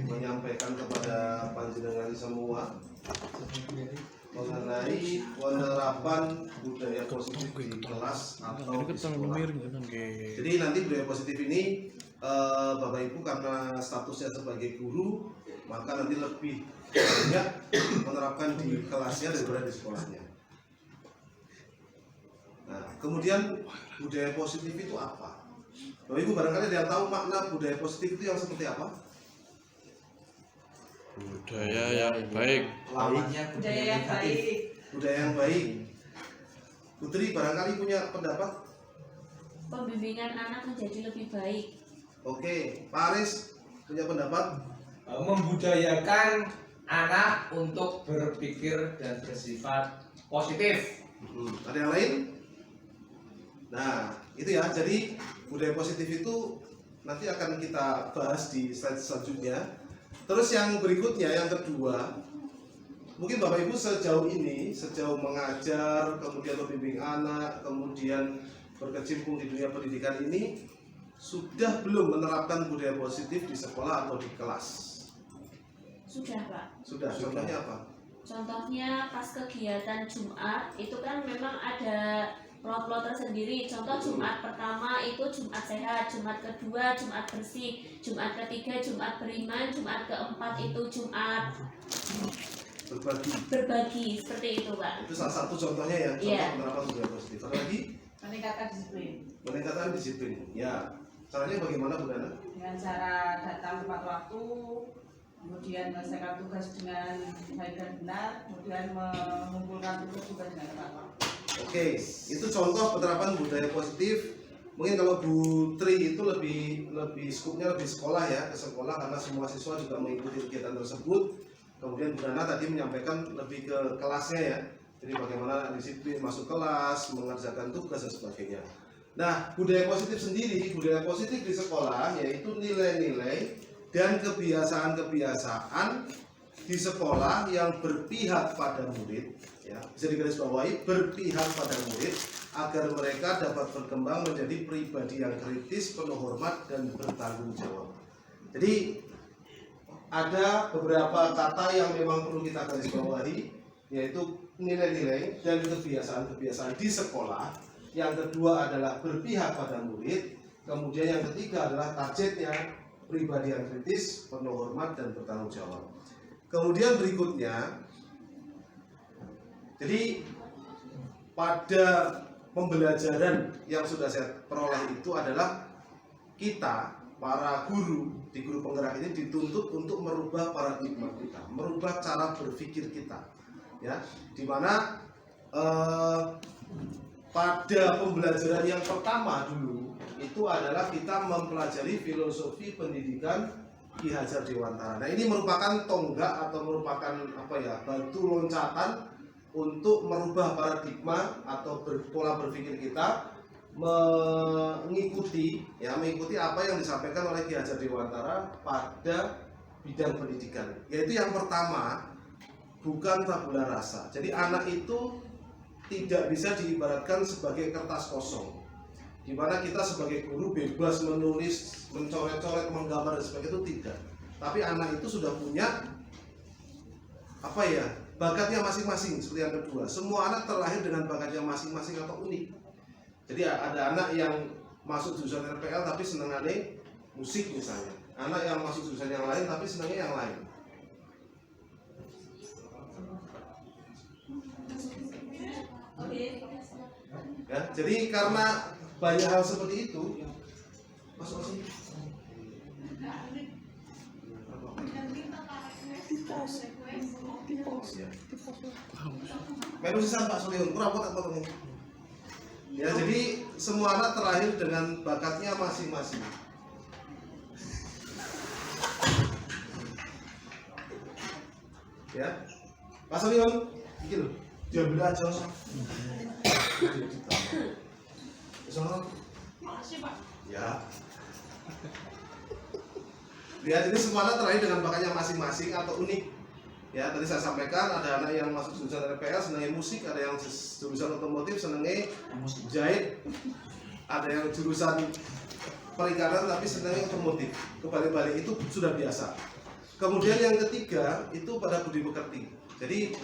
menyampaikan kepada panjenengan semua mengenai penerapan budaya positif di kelas atau di sekolah. Jadi nanti budaya positif ini Bapak Ibu karena statusnya sebagai guru, maka nanti lebih banyak menerapkan di kelasnya daripada di sekolahnya. Nah, kemudian budaya positif itu apa? Bapak Ibu barangkali ada yang tahu makna budaya positif itu yang seperti apa? Budaya yang baik. Budaya yang baik. Budaya yang baik. Putri barangkali punya pendapat? Pembimbingan anak menjadi lebih baik. Oke, Pak Aris punya pendapat? Membudayakan anak untuk berpikir dan bersifat positif. Ada yang lain? Nah, itu ya. Jadi budaya positif itu nanti akan kita bahas di slide selanjutnya. Terus yang berikutnya, yang kedua, mungkin Bapak Ibu sejauh ini, sejauh mengajar, kemudian membimbing anak, kemudian berkecimpung di dunia pendidikan ini, sudah belum menerapkan budaya positif di sekolah atau di kelas? Sudah, Pak. Sudah. Contohnya apa? Contohnya pas kegiatan Jumat itu kan memang ada plot-plot tersendiri. Contoh Jumat pertama itu Jumat sehat, Jumat kedua Jumat bersih, Jumat ketiga Jumat beriman, Jumat keempat itu Jumat berbagi seperti itu, Pak. Itu salah satu contohnya ya, contoh penerapan budaya positif. Ada lagi? Meningkatkan disiplin. Meningkatkan disiplin. Ya, caranya bagaimana Bu Dana? Dengan cara datang tepat waktu, kemudian menyelesaikan tugas dengan baik dan benar, kemudian mengumpulkan tugas juga dengan tepat waktu. Oke, itu contoh penerapan budaya positif. Mungkin kalau Bu Tri itu lebih skupnya lebih sekolah ya, ke sekolah karena semua siswa juga mengikuti kegiatan tersebut. Kemudian Bu Dana tadi menyampaikan lebih ke kelasnya ya. Jadi bagaimana disiplin masuk kelas, mengerjakan tugas dan sebagainya. Nah, budaya positif sendiri, budaya positif di sekolah yaitu nilai-nilai dan kebiasaan-kebiasaan di sekolah yang berpihak pada murid, ya, bisa digarisbawahi berpihak pada murid agar mereka dapat berkembang menjadi pribadi yang kritis, penuh hormat dan bertanggung jawab. Jadi ada beberapa kata yang memang perlu kita garisbawahi, yaitu nilai-nilai dan kebiasaan-kebiasaan di sekolah. Yang kedua adalah berpihak pada murid. Kemudian yang ketiga adalah targetnya pribadi yang kritis, penuh hormat dan bertanggung jawab. Kemudian berikutnya, jadi pada pembelajaran yang sudah saya peroleh itu adalah kita, para guru di guru penggerak ini dituntut untuk merubah paradigma kita, merubah cara berpikir kita, ya, dimana pada pembelajaran yang pertama dulu itu adalah kita mempelajari filosofi pendidikan Ki Hajar Dewantara. Nah, ini merupakan tonggak atau merupakan batu loncatan untuk merubah paradigma atau pola berpikir kita, mengikuti apa yang disampaikan oleh Ki Hajar Dewantara pada bidang pendidikan. Yaitu yang pertama, bukan tabula rasa. Jadi anak itu tidak bisa diibaratkan sebagai kertas kosong, di mana kita sebagai guru bebas menulis, mencoret-coret, menggambar dan sebagainya, itu tidak. Tapi anak itu sudah punya bakatnya masing-masing. Seperti yang kedua, semua anak terlahir dengan bakatnya masing-masing atau unik. Jadi ada anak yang masuk jurusan RPL tapi senengannya musik misalnya, anak yang masuk jurusan yang lain tapi senangnya yang lain. Ya, jadi karena banyak hal seperti itu, masuk sini. Melu sisan Pak Solihun, kurang tak potongnya. Ya, jadi semua anak terlahir dengan bakatnya masing-masing. Ya, Pak Solihun, iki lho, diambil aja. Makasih, Pak. Ya. Lihat, ini semua anak terlahir dengan bakatnya masing-masing atau unik. Ya, tadi saya sampaikan ada anak yang masuk jurusan RPL senangnya musik, ada yang jurusan otomotif senangnya jahit, ada yang jurusan perikanan tapi senangnya otomotif. Kebalik-balik itu sudah biasa. Kemudian yang ketiga itu pada budi pekerti. Jadi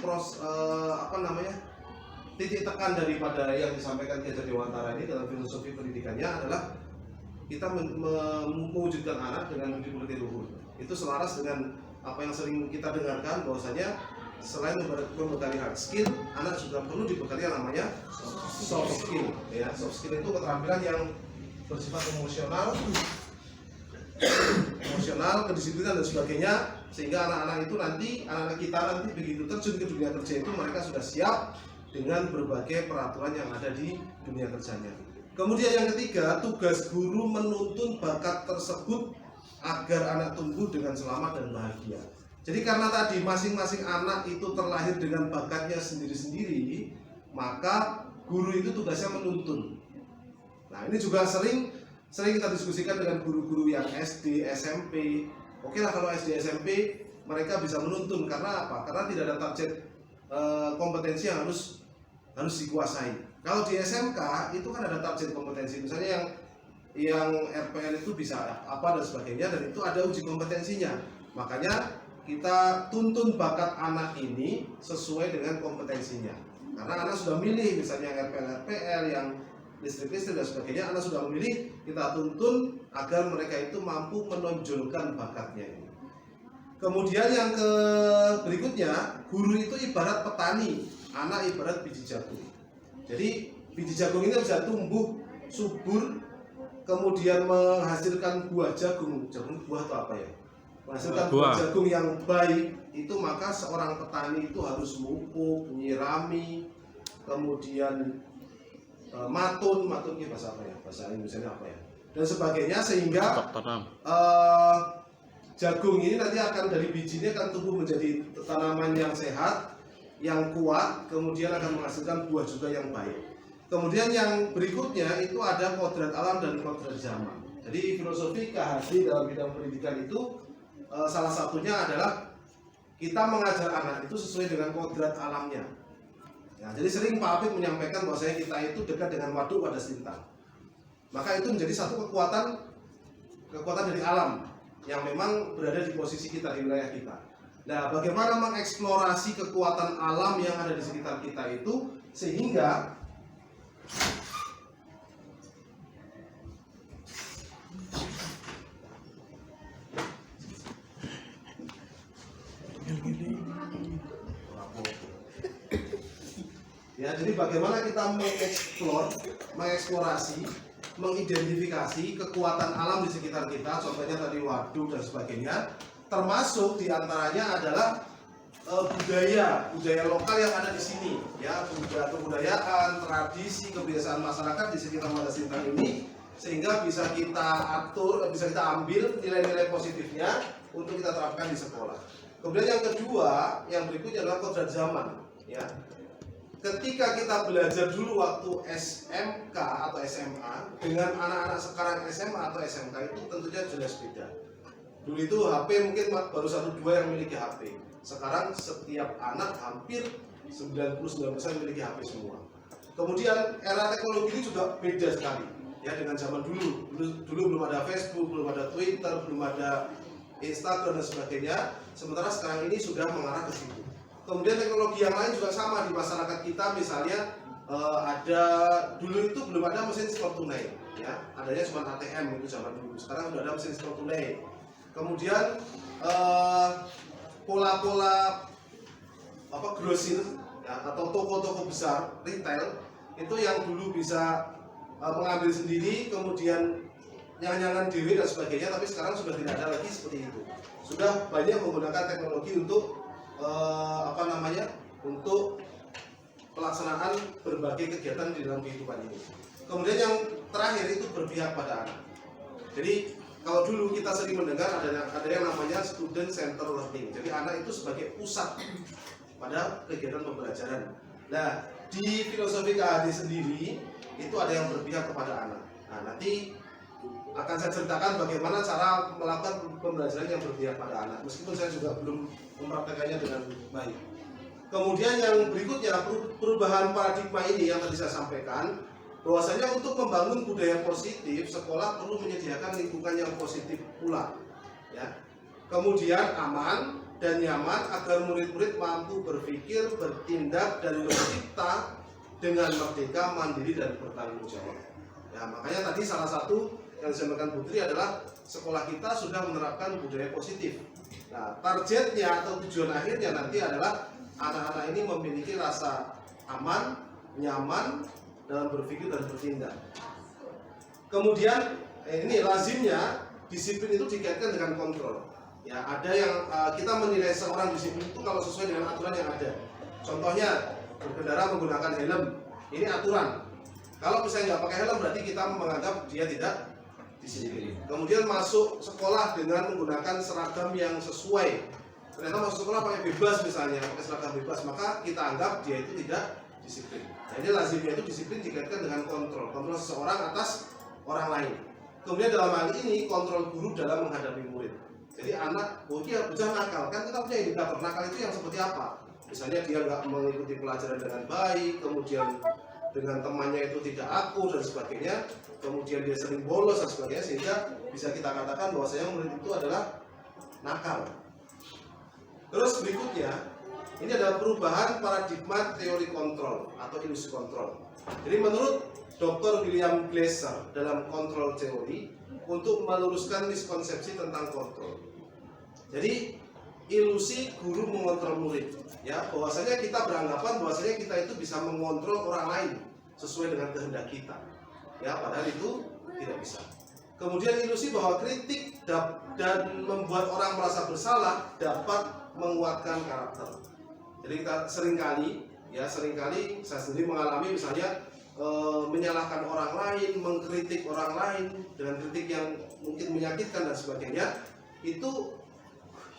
titik tekan daripada yang disampaikan Ki Hajar Dewantara ini dalam filosofi pendidikannya adalah kita mewujudkan anak dengan budi pekerti luhur. Itu selaras dengan apa yang sering kita dengarkan, bahwasanya selain membekali hard skill, anak juga perlu dibekali yang namanya soft skill. Ya, soft skill itu keterampilan yang bersifat emosional, kedisiplinan dan sebagainya, sehingga anak-anak itu anak-anak kita nanti begitu terjun ke dunia kerja itu mereka sudah siap dengan berbagai peraturan yang ada di dunia kerjanya. Kemudian yang ketiga, tugas guru menuntun bakat tersebut agar anak tumbuh dengan selamat dan bahagia. Jadi karena tadi masing-masing anak itu terlahir dengan bakatnya sendiri-sendiri, maka guru itu tugasnya menuntun. Nah, ini juga sering kita diskusikan dengan guru-guru yang SD, SMP. Oke lah, kalau SD, SMP mereka bisa menuntun, karena apa? Karena tidak ada target kompetensi yang harus dikuasai. Kalau di SMK itu kan ada target kompetensi, misalnya yang RPL itu bisa apa dan sebagainya, dan itu ada uji kompetensinya. Makanya kita tuntun bakat anak ini sesuai dengan kompetensinya. Karena anak sudah milih, misalnya yang RPL, yang listrik dan sebagainya, anak sudah memilih, kita tuntun agar mereka itu mampu menonjolkan bakatnya ini. Kemudian yang berikutnya, guru itu ibarat petani, anak ibarat biji jagung. Jadi biji jagung ini bisa tumbuh subur, kemudian menghasilkan buah jagung. Jagung buah itu apa ya? Menghasilkan buah jagung yang baik. Itu maka seorang petani itu harus memupuk, menyirami, kemudian matun ini bahasa apa ya? Bahasa Indonesia apa ya? Dan sebagainya, sehingga jagung ini nanti akan dari biji ini akan tumbuh menjadi tanaman yang sehat, yang kuat, kemudian akan menghasilkan buah juga yang baik. Kemudian yang berikutnya itu ada kodrat alam dan kodrat zaman. Jadi filosofi KHD dalam bidang pendidikan itu salah satunya adalah kita mengajar anak itu sesuai dengan kodrat alamnya. Ya, jadi sering Pak Apik menyampaikan bahwasanya kita itu dekat dengan waduk pada lintang. Maka itu menjadi satu kekuatan dari alam yang memang berada di posisi kita, di wilayah kita. Nah, bagaimana mengeksplorasi kekuatan alam yang ada di sekitar kita itu sehingga ya, jadi bagaimana kita mengeksplorasi, mengidentifikasi kekuatan alam di sekitar kita, contohnya tadi waduk dan sebagainya, termasuk diantaranya adalah budaya lokal yang ada di sini, ya, kebudayaan, tradisi, kebiasaan masyarakat di sekitar Wadas Lintang ini, sehingga bisa kita atur, bisa kita ambil nilai-nilai positifnya untuk kita terapkan di sekolah. Kemudian yang kedua, yang berikutnya adalah kodrat zaman, ya. Ketika kita belajar dulu waktu SMK atau SMA dengan anak-anak sekarang SMA atau SMK itu tentunya jelas beda. Dulu itu HP mungkin baru 1-2 yang memiliki HP. Sekarang setiap anak hampir 99% memiliki HP semua. Kemudian era teknologi ini juga beda sekali, ya, dengan zaman dulu. Dulu belum ada Facebook, belum ada Twitter, belum ada Instagram dan sebagainya. Sementara sekarang ini sudah mengarah ke situ. Kemudian teknologi yang lain juga sama di masyarakat kita, misalnya ada dulu itu belum ada mesin store tunai, ya, adanya cuma ATM itu zaman dulu. Sekarang sudah ada mesin store tunai. Kemudian pola-pola grosir, ya, atau toko-toko besar retail itu yang dulu bisa mengambil sendiri, kemudian nyangan dewe dan sebagainya, tapi sekarang sudah tidak ada lagi seperti itu. Sudah banyak menggunakan teknologi untuk untuk pelaksanaan berbagai kegiatan di dalam kehidupan ini. Kemudian yang terakhir itu berpihak pada anak. Jadi kalau dulu kita sering mendengar ada yang namanya student center learning. Jadi anak itu sebagai pusat pada kegiatan pembelajaran. Nah, di filosofi KHD sendiri itu ada yang berpihak kepada anak. Nah, nanti akan saya ceritakan bagaimana cara melakukan pembelajaran yang berpihak pada anak, meskipun saya juga belum mempraktekannya dengan baik. Kemudian yang berikutnya, perubahan paradigma ini yang tadi saya sampaikan, bahwasanya untuk membangun budaya positif, sekolah perlu menyediakan lingkungan yang positif pula, ya. kemudian aman dan nyaman agar murid-murid mampu berpikir, bertindak, dan bercipta dengan merdeka, mandiri, dan bertanggung jawab. Ya, makanya tadi salah satu yang disampaikan Putri adalah sekolah kita sudah menerapkan budaya positif. Nah, targetnya atau tujuan akhirnya nanti adalah anak-anak ini memiliki rasa aman, nyaman dalam berpikir dan bertindak. Kemudian ini lazimnya disiplin itu dikaitkan dengan kontrol. Ya, ada yang kita menilai seorang disiplin itu kalau sesuai dengan aturan yang ada. Contohnya berkendara menggunakan helm, ini aturan. Kalau misalnya nggak pakai helm berarti kita menganggap dia tidak disiplin. Kemudian masuk sekolah dengan menggunakan seragam yang sesuai. Ternyata masuk sekolah pakai bebas misalnya, pakai seragam bebas, maka kita anggap dia itu tidak disiplin. Nah, ini lazimnya itu disiplin dikaitkan dengan kontrol seseorang atas orang lain. Kemudian dalam hal ini kontrol guru dalam menghadapi murid. Jadi anak, dia bocah nakal, kan kita punya indikator nakal itu yang seperti apa? Misalnya dia nggak mengikuti pelajaran dengan baik, kemudian dengan temannya itu tidak akur dan sebagainya, kemudian dia sering bolos dan sebagainya, sehingga bisa kita katakan bahwasanya murid itu adalah nakal. Terus berikutnya, ini adalah perubahan paradigma teori kontrol atau ilusi kontrol. Jadi menurut Dr. William Glasser dalam kontrol teori untuk meluruskan miskonsepsi tentang kontrol. Jadi ilusi guru mengontrol murid, ya, bahwasanya kita beranggapan bahwasanya kita itu bisa mengontrol orang lain sesuai dengan kehendak kita, ya, padahal itu tidak bisa. Kemudian ilusi bahwa kritik dan membuat orang merasa bersalah dapat menguatkan karakter. Jadi kita seringkali saya sendiri mengalami misalnya menyalahkan orang lain, mengkritik orang lain dengan kritik yang mungkin menyakitkan dan sebagainya, itu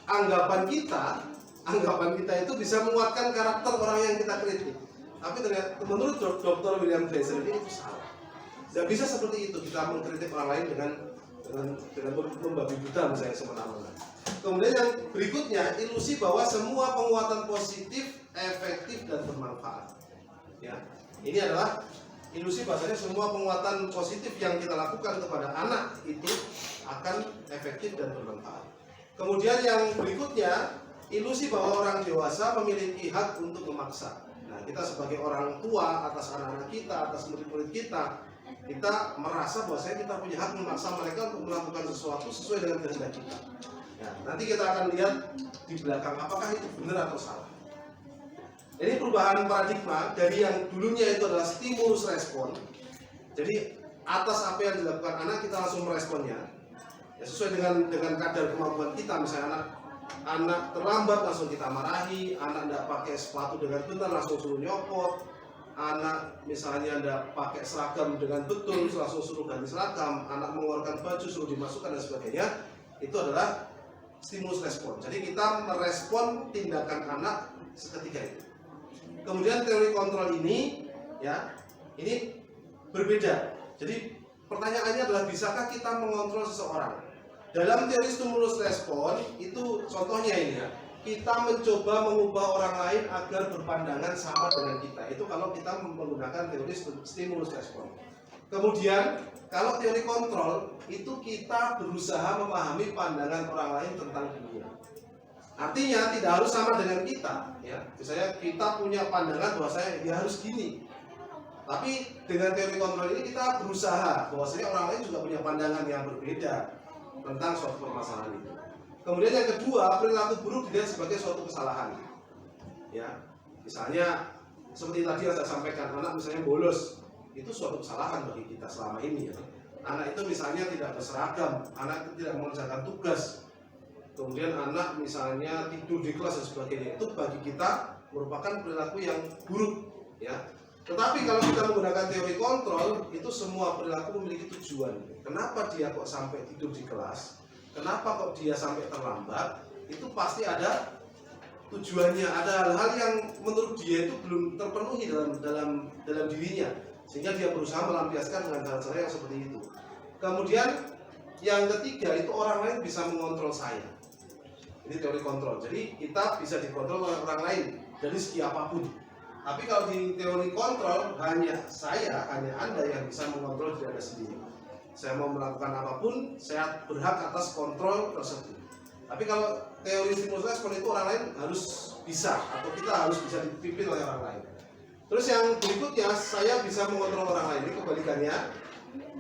anggapan kita itu bisa menguatkan karakter orang yang kita kritik. Tapi ternyata menurut Dr. William Glasser ini itu salah. Tidak bisa seperti itu kita mengkritik orang lain dengan membabi buta misalnya semena-mena. Kemudian yang berikutnya, ilusi bahwa semua penguatan positif, efektif, dan bermanfaat. Ya, ini adalah ilusi bahwasanya semua penguatan positif yang kita lakukan kepada anak itu akan efektif dan bermanfaat. Kemudian yang berikutnya, ilusi bahwa orang dewasa memiliki hak untuk memaksa. Nah, kita sebagai orang tua atas anak-anak kita, atas murid-murid kita merasa bahwa kita punya hak memaksa mereka untuk melakukan sesuatu sesuai dengan kehendak kita. Ya, nanti kita akan lihat di belakang apakah itu benar atau salah. Ini perubahan paradigma dari yang dulunya itu adalah stimulus respon. Jadi atas apa yang dilakukan anak kita langsung meresponnya. Ya, sesuai dengan kadar kemampuan kita. Misalnya anak terlambat langsung kita marahi, anak tidak pakai sepatu dengan benar langsung suruh nyopot, anak misalnya tidak pakai seragam dengan betul langsung suruh ganti seragam, anak mengeluarkan baju suruh dimasukkan dan sebagainya. Itu adalah stimulus respon. Jadi kita merespon tindakan anak seketika itu. Kemudian teori kontrol ini, ya, ini berbeda. Jadi pertanyaannya adalah bisakah kita mengontrol seseorang? Dalam teori stimulus respon itu contohnya ini, ya, kita mencoba mengubah orang lain agar berpandangan sama dengan kita. Itu kalau kita menggunakan teori stimulus respon. Kemudian kalau teori kontrol itu kita berusaha memahami pandangan orang lain tentang dunia. Artinya tidak harus sama dengan kita, ya. Misalnya kita punya pandangan bahwa dia harus gini. Tapi dengan teori kontrol ini kita berusaha bahwasanya orang lain juga punya pandangan yang berbeda tentang suatu permasalahan itu. Kemudian yang kedua, perilaku buruk dilihat sebagai suatu kesalahan. Ya. Misalnya seperti tadi yang saya sampaikan, anak misalnya bolos, itu suatu kesalahan bagi kita selama ini, ya. Anak itu misalnya tidak berseragam, anak itu tidak mengerjakan tugas. Kemudian anak misalnya tidur di kelas dan sebagainya, itu bagi kita merupakan perilaku yang buruk, ya. Tetapi kalau kita menggunakan teori kontrol, itu semua perilaku memiliki tujuan. Kenapa dia kok sampai tidur di kelas? Kenapa kok dia sampai terlambat? Itu pasti ada tujuannya, ada hal-hal yang menurut dia itu belum terpenuhi dalam dirinya, sehingga dia berusaha melampiaskan dengan cara-cara yang seperti itu. Kemudian yang ketiga itu orang lain bisa mengontrol saya. Ini teori kontrol. Jadi kita bisa dikontrol oleh orang lain dari segi apapun. Tapi kalau di teori kontrol hanya Anda yang bisa mengontrol diri Anda sendiri. Saya mau melakukan apapun, saya berhak atas kontrol tersebut. Tapi kalau teori stimulus respon itu orang lain harus bisa, atau kita harus bisa dipimpin oleh orang lain. Terus yang berikutnya, saya bisa mengontrol orang lain, ini kebalikannya.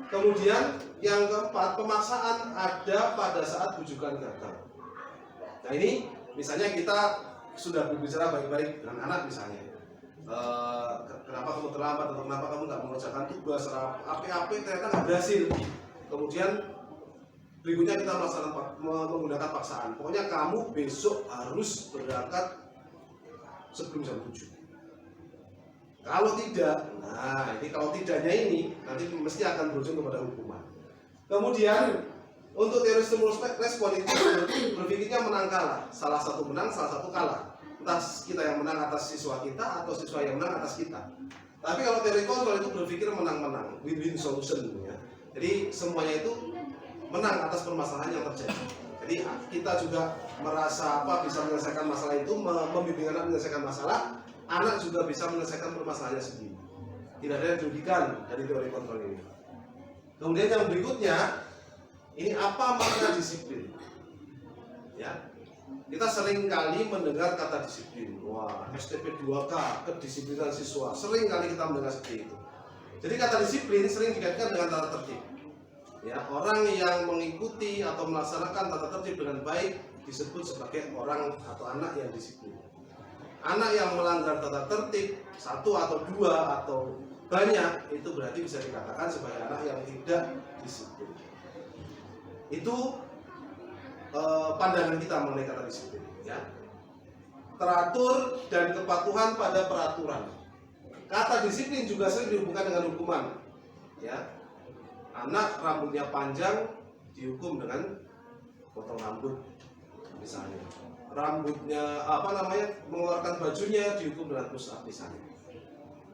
Kemudian yang keempat, pemaksaan ada pada saat bujukan gagal. Nah ini misalnya kita sudah berbicara baik-baik dengan anak misalnya, kenapa kamu terlambat atau kenapa kamu nggak mengerjakan tugas, apa-apa ternyata nggak berhasil. Kemudian berikutnya kita menggunakan paksaan. Pokoknya kamu besok harus berangkat sebelum jam 7. Kalau tidak, nah ini kalau tidaknya ini nanti mesti akan berujung kepada hukuman. Kemudian untuk teori stimulus respon itu berpikirnya menang kalah, salah satu menang, salah satu kalah. Entah kita yang menang atas siswa kita atau siswa yang menang atas kita. Tapi kalau teori kontrol itu berpikir menang-menang, win-win solution ya. Jadi semuanya itu menang atas permasalahan yang terjadi. Jadi kita juga merasa bisa menyelesaikan masalah itu, membimbing anak menyelesaikan masalah. Anak juga bisa menyelesaikan permasalahannya sendiri. Tidak ada yang dirugikan dari teori kontrol ini. Kemudian yang berikutnya, ini apa makna disiplin? Ya, kita sering kali mendengar kata disiplin. Wah, STP 2K, kedisiplinan siswa. Sering kali kita mendengar seperti itu. Jadi kata disiplin sering dikaitkan dengan tata tertib. Ya, orang yang mengikuti atau melaksanakan tata tertib dengan baik disebut sebagai orang atau anak yang disiplin. Anak yang melanggar tata tertib, satu atau dua atau banyak, itu berarti bisa dikatakan sebagai anak yang tidak disiplin. Itu pandangan kita mengenai kata disiplin. Ya. Teratur dan kepatuhan pada peraturan. Kata disiplin juga sering dihubungkan dengan hukuman. Ya. Anak rambutnya panjang dihukum dengan potong rambut, misalnya. Rambutnya mengeluarkan bajunya dihukum dengan push up misalnya.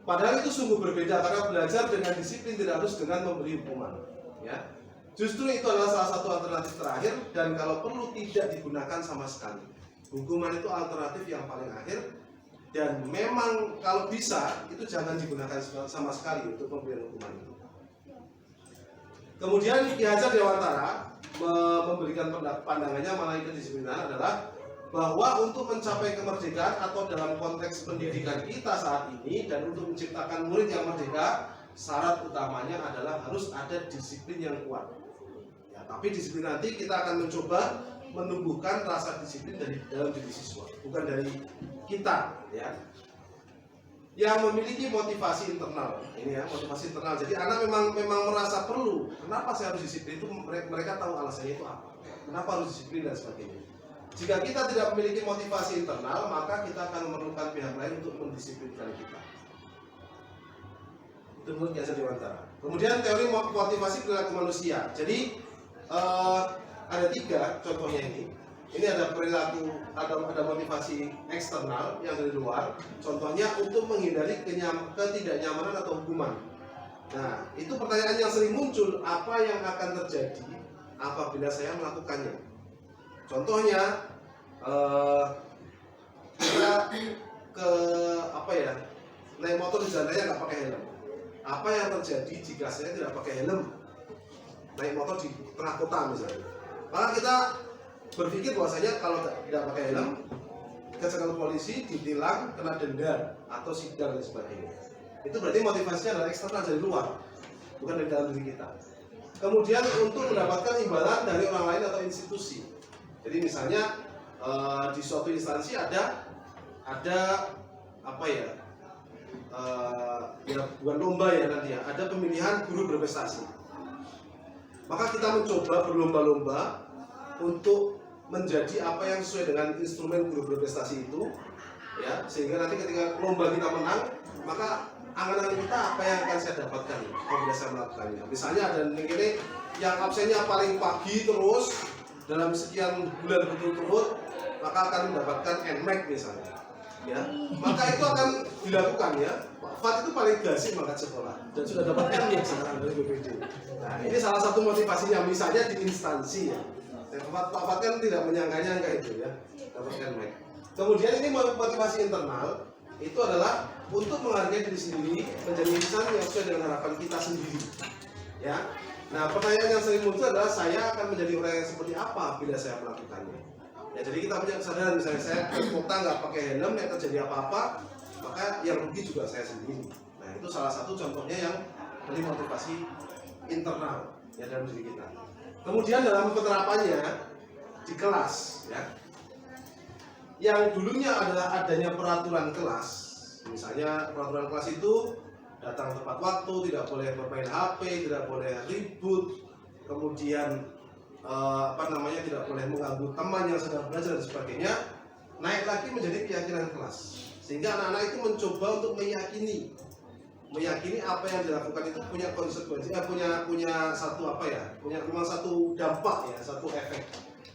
Padahal itu sungguh berbeda karena belajar dengan disiplin tidak harus dengan memberi hukuman. Ya, justru itu adalah salah satu alternatif terakhir dan kalau perlu tidak digunakan sama sekali. Hukuman itu alternatif yang paling akhir dan memang kalau bisa itu jangan digunakan sama sekali untuk pemberian hukuman itu. Kemudian Ki Hajar Dewantara memberikan pandangannya mengenai kedisiplinan adalah bahwa untuk mencapai kemerdekaan atau dalam konteks pendidikan kita saat ini dan untuk menciptakan murid yang merdeka, syarat utamanya adalah harus ada disiplin yang kuat. Ya, tapi disiplin nanti kita akan mencoba menumbuhkan rasa disiplin dari dalam diri siswa, bukan dari kita, ya. Yang memiliki motivasi internal, ini ya motivasi internal. Jadi anak memang merasa perlu. Kenapa saya harus disiplin itu? Mereka tahu alasannya itu apa. Kenapa harus disiplin dan sebagainya. Jika kita tidak memiliki motivasi internal, maka kita akan memerlukan pihak lain untuk mendisiplinkan kita. Itu menurut Ki Hajar Dewantara. Kemudian teori motivasi perilaku manusia. Jadi ada 3 contohnya ini. Ini ada perilaku, ada motivasi eksternal yang dari luar. Contohnya untuk menghindari ketidaknyamanan atau hukuman. Nah, itu pertanyaan yang sering muncul, apa yang akan terjadi apabila saya melakukannya? Contohnya, kita naik motor di jalan raya nggak pakai helm. Apa yang terjadi jika saya tidak pakai helm? Naik motor di tengah kota misalnya. Maka kita berpikir bahwasanya kalau tidak pakai helm, kejagaan polisi, ditilang, kena denda atau sidang dan sebagainya. Itu berarti motivasinya adalah eksternal dari luar, bukan dari dalam diri kita. Kemudian untuk mendapatkan imbalan dari orang lain atau institusi. Jadi misalnya di suatu instansi ada bukan lomba ya nanti ya, ada pemilihan guru berprestasi. Maka kita mencoba berlomba-lomba untuk menjadi apa yang sesuai dengan instrumen guru berprestasi itu, ya, sehingga nanti ketika lomba kita menang, maka angan-angan kita apa yang akan saya dapatkan apabila saya melakukannya. Misalnya ada ini yang absennya paling pagi terus dalam sekian bulan berturut-turut, maka akan mendapatkan NMAC misalnya, ya, maka itu akan dilakukan ya. Pak Fat itu paling gasing mangkat sekolah dan sudah dapat NMAC sekarang dari BPD. Nah ini salah satu motivasinya, misalnya di instansi ya. Pak Fat kan tidak menyangka-nyangka itu ya, dapat NMAC. Kemudian ini motivasi internal itu adalah untuk menghargai diri sendiri, menjadi insan yang sesuai dengan harapan kita sendiri, ya. Nah, pertanyaan yang sering muncul adalah saya akan menjadi orang yang seperti apa bila saya melakukannya. Ya, jadi kita punya kesadaran, misalnya saya kota nggak pakai helm, yang terjadi apa-apa, maka yang rugi juga saya sendiri. Nah, itu salah satu contohnya yang dari motivasi internal ya dalam diri kita. Kemudian dalam penerapannya di kelas, ya, yang dulunya adalah adanya peraturan kelas, misalnya peraturan kelas itu datang tepat waktu, tidak boleh bermain HP, tidak boleh ribut, kemudian tidak boleh mengganggu teman yang sedang belajar dan sebagainya. Naik lagi menjadi keyakinan kelas, sehingga anak-anak itu mencoba untuk meyakini apa yang dilakukan itu punya konsekuensi, punya satu punya memang satu dampak ya, satu efek.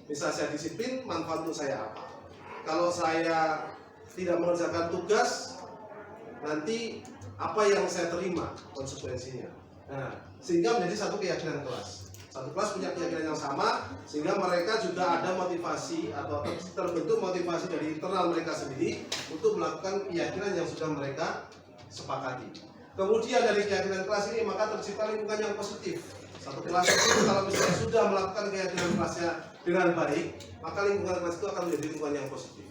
Misal saya disiplin, manfaat untuk saya apa? Kalau saya tidak mengerjakan tugas, nanti apa yang saya terima konsekuensinya. Nah, sehingga menjadi satu keyakinan kelas. Satu kelas punya keyakinan yang sama, sehingga mereka juga ada motivasi atau terbentuk motivasi dari internal mereka sendiri untuk melakukan keyakinan yang sudah mereka sepakati. Kemudian dari keyakinan kelas ini maka tercipta lingkungan yang positif. Satu kelas itu kalau misalnya sudah melakukan keyakinan kelasnya dengan baik, maka lingkungan kelas itu akan menjadi lingkungan yang positif.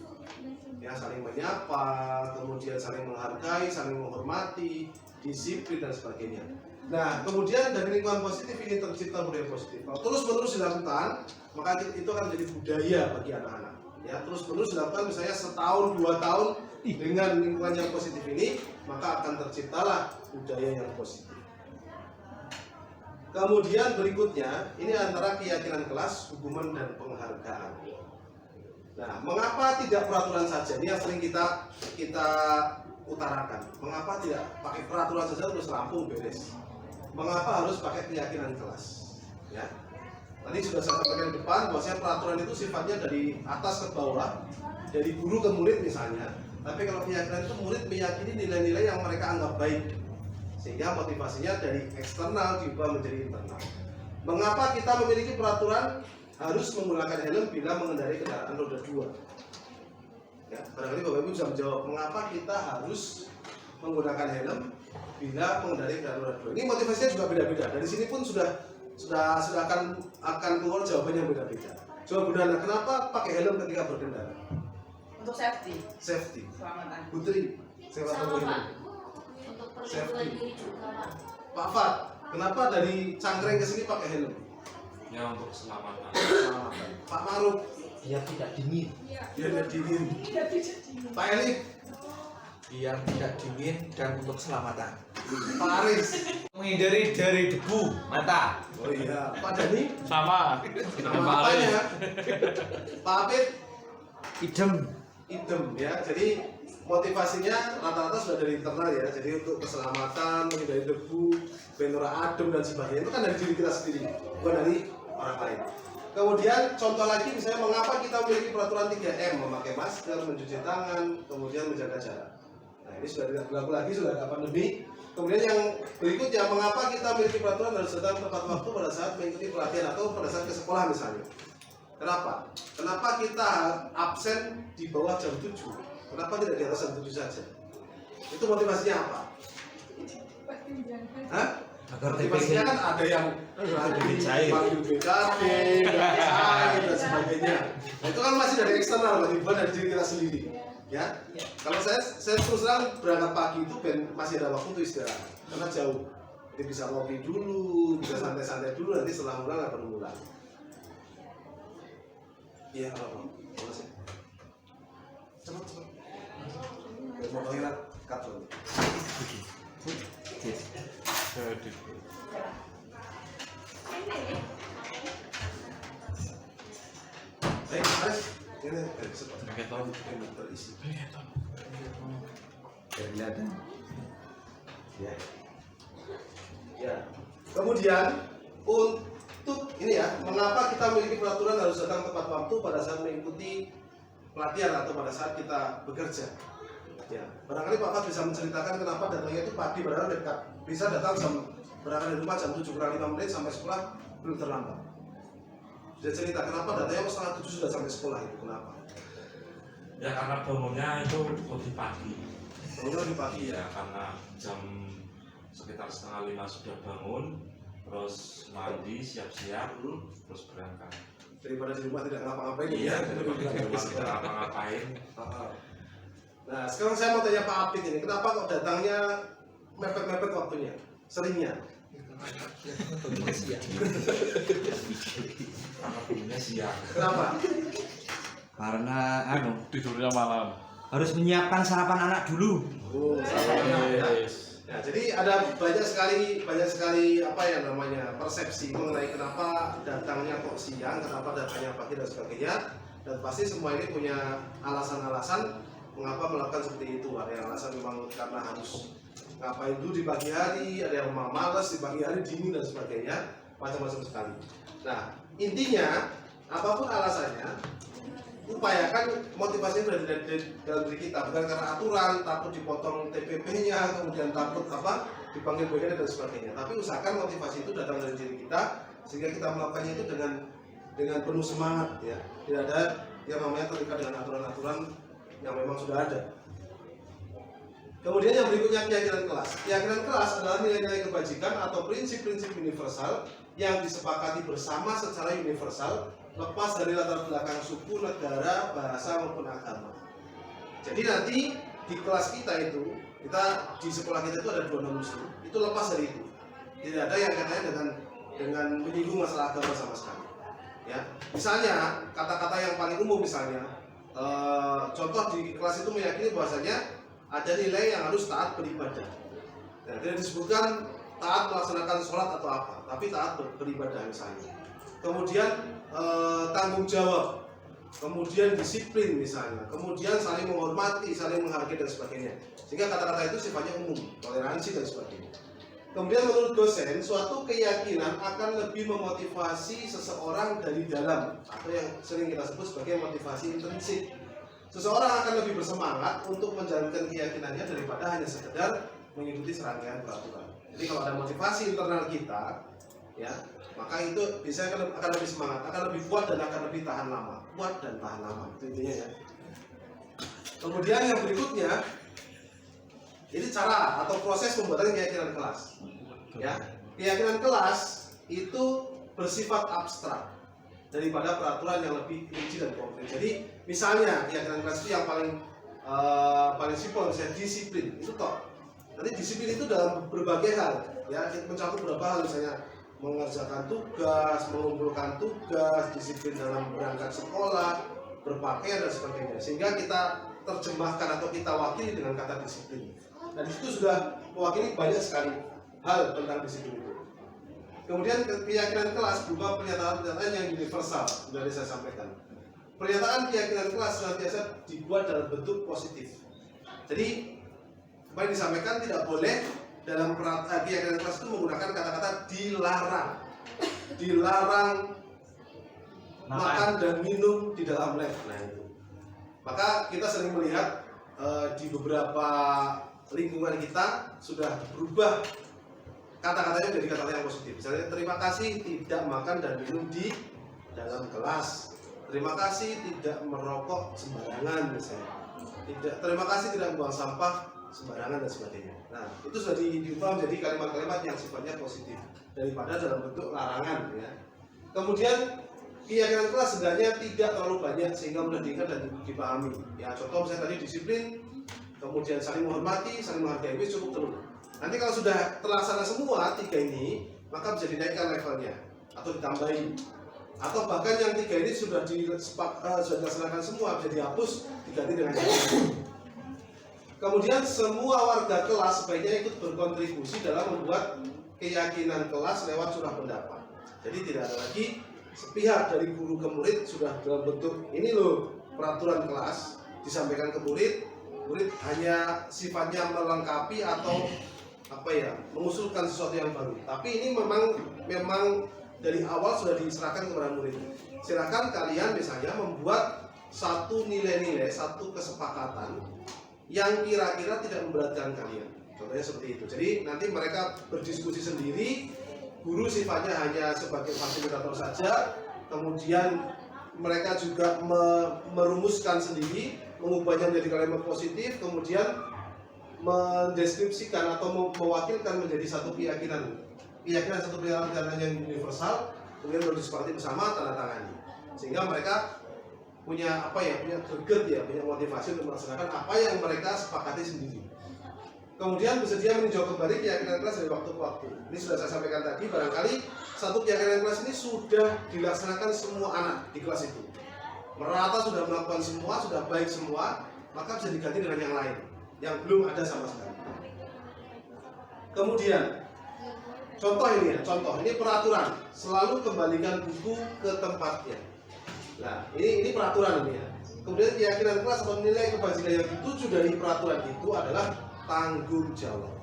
Ya, saling menyapa, kemudian saling menghargai, saling menghormati, disiplin dan sebagainya. Nah, kemudian dari lingkungan positif ini tercipta budaya positif. Kalau terus-menerus dilakukan, maka itu akan menjadi budaya bagi anak-anak. Ya, terus-menerus dilakukan misalnya setahun, 2 tahun dengan lingkungan yang positif ini, maka akan terciptalah budaya yang positif. Kemudian berikutnya, ini antara keyakinan kelas, hukuman dan penghargaan. Nah, mengapa tidak peraturan saja? Ini yang sering kita utarakan. Mengapa tidak pakai peraturan saja terus rampung beres? Mengapa harus pakai keyakinan kelas? Ya, tadi sudah saya sampaikan di depan bahwasanya peraturan itu sifatnya dari atas ke bawah, dari guru ke murid misalnya. Tapi kalau keyakinan itu murid meyakini nilai-nilai yang mereka anggap baik, sehingga motivasinya dari eksternal diubah menjadi internal. Mengapa kita memiliki peraturan harus menggunakan helm bila mengendarai kendaraan roda 2? Ya, barangkali Bapak Ibu bisa menjawab mengapa kita harus menggunakan helm bila mengendarai kendaraan roda 2. Ini motivasinya juga beda-beda. Dari sini pun sudah akan keluar jawaban yang beda-beda. Coba Bu Nana, kenapa pakai helm ketika berkendara? Untuk safety. Safety. Keselamatan. Putri, saya Sama helm. Pak, untuk perlindungan diri juga Pak. Pak Fat, kenapa dari Cangkreng ke sini pakai helm? Ya untuk keselamatan. Pak Maruf, Biar tidak dingin. biar tidak dingin. Pak Elik, Biar tidak dingin dan untuk keselamatan. Pak Aris, Menghindari dari debu mata. oh iya, Pak Dani, Sama. nama apanya? Pak Apit, Idem. idem ya. Jadi motivasinya rata-rata sudah dari internal ya. Jadi untuk keselamatan, menghindari debu, benora adem dan sebagainya itu kan dari diri kita sendiri, bukan dari orang lain. Kemudian contoh lagi misalnya mengapa kita memiliki peraturan 3M, memakai masker, mencuci tangan, kemudian menjaga jarak. Nah, ini sudah tidak berlaku lagi, sudah ada pandemi. Kemudian yang berikutnya, mengapa kita memiliki peraturan harus datang tepat waktu pada saat mengikuti pelatihan atau pada saat ke sekolah misalnya. Kenapa? Kenapa kita absen di bawah jam 7? Kenapa tidak di atas jam 7 saja? Itu motivasinya apa? Hah? Agar Motivasinya kan ada yang panggil BKP, cair dan sebagainya. Nah, itu kan masih dari eksternal, bukan dari diri kita sendiri. Ya, kalau saya terus terang berangkat pagi itu masih ada waktu untuk istirahat karena jauh. Jadi bisa ngopi dulu, bisa santai-santai dulu, nanti setelah pulang nggak perlu pulang. Iya, apa? Boleh. Cepat. Mau pengirat cut dulu. Jadi. Baik, Mas. Ini cepat. Keton. Ini terisi. Keton. Biar kelihatan. Ya. Ya. Kemudian untuk ini ya, mengapa kita memiliki peraturan harus datang tepat waktu pada saat mengikuti pelatihan atau pada saat kita bekerja? Ya, barangkali Pak Fat bisa menceritakan kenapa datangnya itu pagi, padahal dekat. Bisa datang berangkat dari rumah jam 7 kurang 5 menit sampai sekolah belum terlambat. Bisa cerita kenapa datangnya setengah 7 sudah sampai sekolah itu, kenapa? Ya karena bangunnya itu lebih pagi. Bangunnya lebih pagi ya. Ya karena jam sekitar setengah 5 sudah bangun, terus mandi siap-siap, terus berangkat. daripada di rumah tidak ngapa-ngapain Iya, ya. di rumah tidak apa-ngapain. Nah, sekarang saya mau tanya Pak Apit ini, kenapa kok datangnya mepet-mepet waktunya? Seringnya? Karena punya siang. Kenapa? Karena Tidurnya malam. harus menyiapkan sarapan anak dulu. Oh, ya, jadi ada banyak sekali apa ya namanya persepsi mengenai kenapa datangnya kok siang, kenapa datangnya pagi dan sebagainya. Dan pasti semua ini punya alasan-alasan mengapa melakukan seperti itu. Ada yang alasan memang karena harus ngapain dulu di pagi hari, ada yang memang malas di pagi hari, dingin dan sebagainya, macam-macam sekali. Nah, intinya apapun alasannya, upayakan motivasinya berada dalam diri kita, bukan karena aturan, takut dipotong TPP-nya, kemudian takut dipanggil BKD dan sebagainya. Tapi usahakan motivasi itu datang dari diri kita, sehingga kita melakukannya itu dengan penuh semangat, ya. Tidak ada yang namanya terikat dengan aturan-aturan yang memang sudah ada. Kemudian yang berikutnya keyakinan kelas. Keyakinan kelas adalah nilai-nilai kebajikan atau prinsip-prinsip universal yang disepakati bersama secara universal, lepas dari latar belakang suku, negara, bahasa maupun agama. Jadi nanti di kelas kita itu, di sekolah kita itu ada 2 non-muslim, itu lepas dari itu. Tidak ada yang katanya dengan menyinggung masalah agama sama sekali. Ya, misalnya kata-kata yang paling umum misalnya, contoh di kelas itu meyakini bahwasanya ada nilai yang harus taat beribadah. Nah, tidak disebutkan taat melaksanakan sholat atau apa, tapi taat beribadah misalnya. Kemudian tanggung jawab, kemudian disiplin misalnya, kemudian saling menghormati, saling menghargai dan sebagainya. Sehingga kata-kata itu sifatnya umum, toleransi dan sebagainya. Kemudian menurut dosen, suatu keyakinan akan lebih memotivasi seseorang dari dalam, atau yang sering kita sebut sebagai motivasi intrinsik. Seseorang akan lebih bersemangat untuk menjalankan keyakinannya daripada hanya sekedar mengikuti serangkaian peraturan. Jadi kalau ada motivasi internal kita, ya, maka itu biasanya akan lebih semangat, akan lebih kuat dan akan lebih tahan lama. Kuat dan tahan lama, itu intinya ya. Kemudian yang berikutnya, ini cara atau proses pembuatan keyakinan kelas. Ya, keyakinan kelas itu bersifat abstrak daripada peraturan yang lebih rinci dan konkret. Jadi misalnya keyakinan kelas itu yang paling simpel, misalnya disiplin itu toh. Nanti disiplin itu dalam berbagai hal, ya, mencakup beberapa hal, misalnya mengerjakan tugas, mengumpulkan tugas, disiplin dalam berangkat sekolah, berpakaian dan sebagainya. Sehingga kita terjemahkan atau kita wakili dengan kata disiplin. Nah, di situ sudah mewakili banyak sekali hal tentang disiplin itu. Kemudian keyakinan kelas berupa pernyataan-pernyataan yang universal, sudah saya sampaikan. Pernyataan keyakinan kelas senantiasa dibuat dalam bentuk positif. Jadi, kemarin disampaikan tidak boleh dalam keyakinan kelas itu menggunakan kata-kata dilarang. Dilarang makan dan minum di dalam lab. Nah itu. Maka kita sering melihat di beberapa lingkungan kita sudah berubah kata-katanya menjadi kata-kata yang positif. Misalnya terima kasih tidak makan dan minum di dalam kelas. Terima kasih tidak merokok sembarangan misalnya. Terima kasih tidak membuang sampah sembarangan dan sebagainya. Nah, itu sudah diubah menjadi kalimat-kalimat yang sifatnya positif daripada dalam bentuk larangan ya. Kemudian keyakinan kelas sebenarnya tidak terlalu banyak sehingga mudah diingat dan dipahami. Ya, contoh misalnya tadi disiplin, kemudian saling menghormati, saling menghargai, itu cukup terus. Nanti kalau sudah terlaksana semua 3 ini, maka bisa dinaikkan levelnya atau ditambahin. Atau bahkan yang 3 ini sudah dilaksanakan semua, bisa dihapus, diganti dengan yang lain. Kemudian semua warga kelas sebaiknya ikut berkontribusi dalam membuat keyakinan kelas lewat surah pendapat. Jadi tidak ada lagi sepihak dari guru ke murid sudah dalam bentuk ini loh peraturan kelas disampaikan ke murid, murid hanya sifatnya melengkapi atau mengusulkan sesuatu yang baru. Tapi ini memang dari awal sudah diserahkan kepada murid. Silakan kalian misalnya membuat satu nilai-nilai, satu kesepakatan yang kira-kira tidak memberatkan kalian. Contohnya seperti itu. Jadi nanti mereka berdiskusi sendiri, guru sifatnya hanya sebagai fasilitator saja, kemudian mereka juga merumuskan sendiri, mengubahnya menjadi kalimat positif, kemudian mendeskripsikan atau mewakilkan menjadi satu keyakinan satu keyakinan yang universal, kemudian baru disepakati bersama, tanda tangani. sehingga mereka punya punya greget ya, punya motivasi untuk melaksanakan apa yang mereka sepakati sendiri. Kemudian bersedia meninjau kembali keyakinan kelas dari waktu ke waktu. Ini sudah saya sampaikan tadi, barangkali satu keyakinan kelas ini sudah dilaksanakan semua anak di kelas itu. Merata sudah melakukan semua, sudah baik semua, maka bisa diganti dengan yang lain yang belum ada sama sekali. Kemudian contoh ini peraturan, selalu kembalikan buku ke tempatnya. Nah, ini peraturan ini ya. Kemudian keyakinan kelas atau nilai kebajikan yang dituju dari peraturan itu adalah tanggung jawab.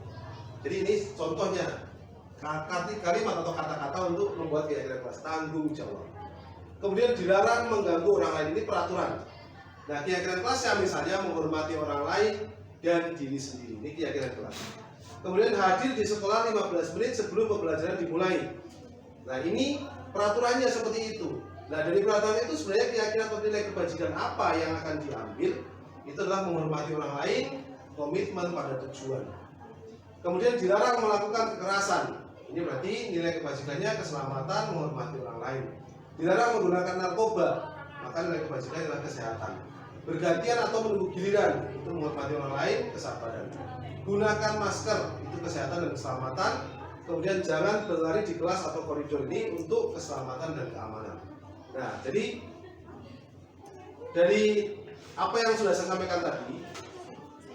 Jadi ini contohnya kalimat atau kata-kata untuk membuat keyakinan kelas, tanggung jawab. Kemudian dilarang mengganggu orang lain, ini peraturan. Nah, keyakinan kelasnya misalnya menghormati orang lain dan diri sendiri, ini keyakinan kelas. Kemudian hadir di sekolah 15 menit sebelum pembelajaran dimulai. Nah, ini peraturannya seperti itu. Nah, dari peraturan itu sebenarnya keyakinan atau nilai kebajikan apa yang akan diambil? Itu adalah menghormati orang lain, komitmen pada tujuan. Kemudian dilarang melakukan kekerasan. Ini berarti nilai kebajikannya keselamatan, menghormati orang lain. Dilarang menggunakan narkoba, maka nilai kebajikan adalah kesehatan. Bergantian atau menunggu giliran, itu menghormati orang lain, kesabaran. Gunakan masker, itu kesehatan dan keselamatan. Kemudian jangan berlari di kelas atau koridor ini untuk keselamatan dan keamanan. Nah, jadi dari apa yang sudah saya sampaikan tadi,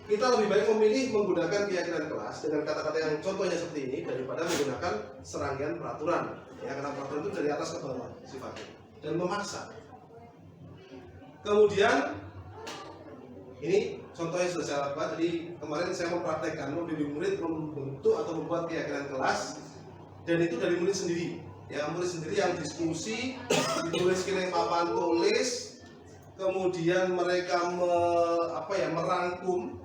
kita lebih baik memilih menggunakan keyakinan kelas dengan kata-kata yang contohnya seperti ini daripada menggunakan serangkaian peraturan. Ya, karena peraturan itu dari atas ke bawah sifatnya dan memaksa. Kemudian ini contohnya sudah saya lakukan. Jadi kemarin saya mempraktekkan membimbing murid membentuk atau membuat keyakinan kelas, dan itu dari murid sendiri. Ya, murid sendiri yang diskusi, dituliskan papan tulis, kemudian mereka merangkum,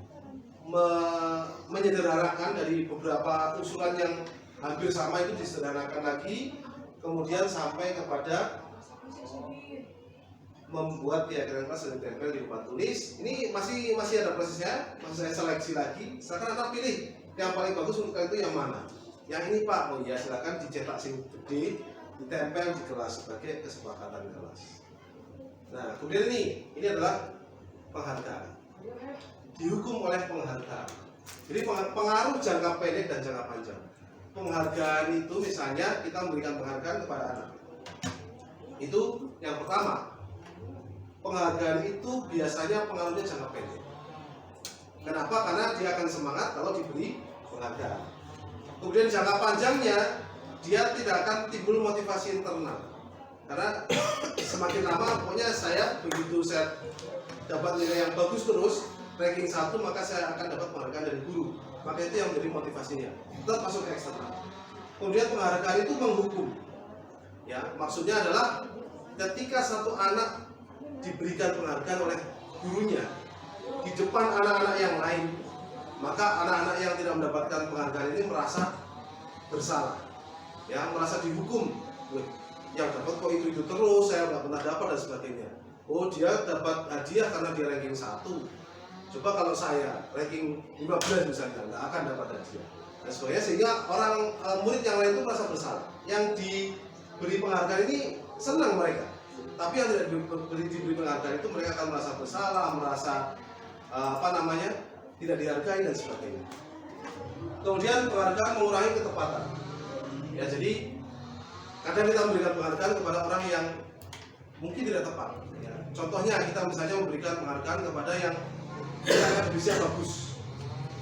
menyederhanakan dari beberapa usulan yang hampir sama itu disederhanakan lagi, kemudian sampai kepada membuat keyakinan kelas dan ditempel di papan tulis. Ini masih ada prosesnya, masih saya seleksi lagi. Silakan Anda pilih yang paling bagus untuk kalian itu yang mana. Yang ini Pak, oh ya silakan dicetak sing gede, ditempel di kelas sebagai kesepakatan kelas. Nah, kemudian ini adalah penghargaan. Dihukum oleh penghargaan. Jadi pengaruh jangka pendek dan jangka panjang. Penghargaan itu misalnya kita memberikan penghargaan kepada anak. Itu yang pertama. Penghargaan itu biasanya pengaruhnya jangka pendek. Kenapa? Karena dia akan semangat kalau diberi penghargaan. Kemudian jangka panjangnya dia tidak akan timbul motivasi internal. Karena semakin lama pokoknya begitu saya dapat nilai yang bagus terus, ranking 1, maka saya akan dapat penghargaan dari guru. Maka itu yang menjadi motivasinya. Tetap masuk ke eksternal. Kemudian penghargaan itu menghukum. Ya, maksudnya adalah ketika satu anak diberikan penghargaan oleh gurunya di depan anak-anak yang lain, maka anak-anak yang tidak mendapatkan penghargaan ini merasa bersalah, ya, merasa dihukum. Yang dapat kok itu terus, saya nggak pernah dapat dan sebagainya. Oh, dia dapat hadiah karena dia ranking 1. Coba kalau saya ranking 15 misalnya, nggak akan dapat hadiah dan sebagainya, sehingga murid yang lain itu merasa bersalah. Yang diberi penghargaan ini senang mereka, tapi yang tidak diberi penghargaan itu mereka akan merasa bersalah, merasa tidak dihargai dan sebagainya. Kemudian penghargaan mengurangi ketepatan. Ya, jadi kadang kita memberikan penghargaan kepada orang yang mungkin tidak tepat. Ya. Contohnya kita misalnya memberikan penghargaan kepada yang nilai akademisnya bagus.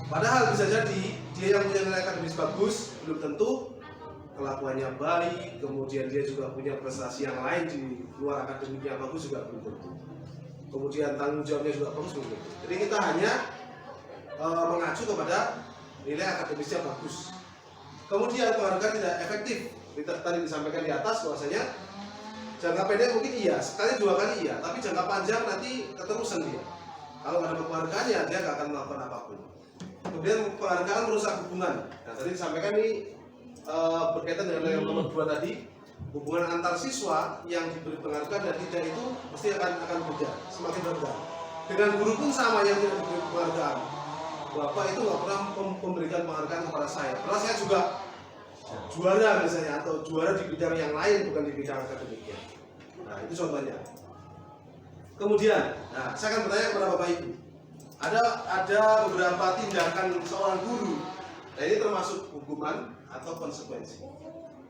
Padahal bisa jadi dia yang punya nilai akademis bagus belum tentu kelakuannya baik, kemudian dia juga punya prestasi yang lain di luar akademik yang bagus juga belum tentu. Kemudian tanggung jawabnya juga bagus belum tentu. Jadi kita hanya mengacu kepada nilai akademisnya bagus. Kemudian penghargaan tidak efektif. Tadi disampaikan di atas bahwasanya jangka pendek mungkin iya, sekali 2 kali iya, tapi jangka panjang nanti keterusan dia. Kalau nggak dapat penghargaan ya dia nggak akan melakukan apapun. Kemudian penghargaan merusak hubungan. Nah, tadi disampaikan ini berkaitan dengan yang nomor 2 tadi, hubungan antar siswa yang diberi penghargaan dan tidak itu pasti akan beda, semakin rendah. Dengan guru pun sama, yang tidak diberi penghargaan. Bapak itu nggak pernah memberikan penghargaan kepada saya. Karena saya juga juara misalnya, atau juara di bidang yang lain bukan di bidang akademiknya. Nah, itu contohnya. Kemudian, nah, saya akan bertanya kepada Bapak Ibu. Ada beberapa tindakan seorang guru. Nah, ini termasuk hukuman atau konsekuensi.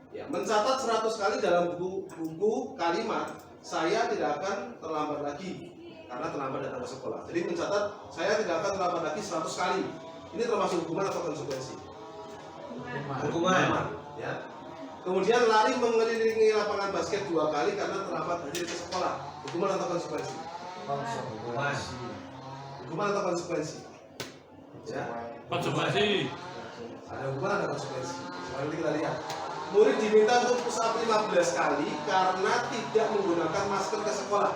Ya, mencatat 100 kali dalam buku kalimat, saya tidak akan terlambat lagi karena terlambat datang ke sekolah. Jadi mencatat saya tidak akan terlambat lagi 100 kali. Ini termasuk hukuman atau konsekuensi? Hukuman. Ya. Kemudian lari mengelilingi lapangan basket 2 kali karena terlambat hadir ke sekolah. Hukuman atau konsekuensi? Hukuman. Hukuman atau konsekuensi? Ya. Konsekuensi. Ada hukuman, ada konsekuensi. Sekarang kita lihat. Murid diminta untuk push up 15 kali karena tidak menggunakan masker ke sekolah.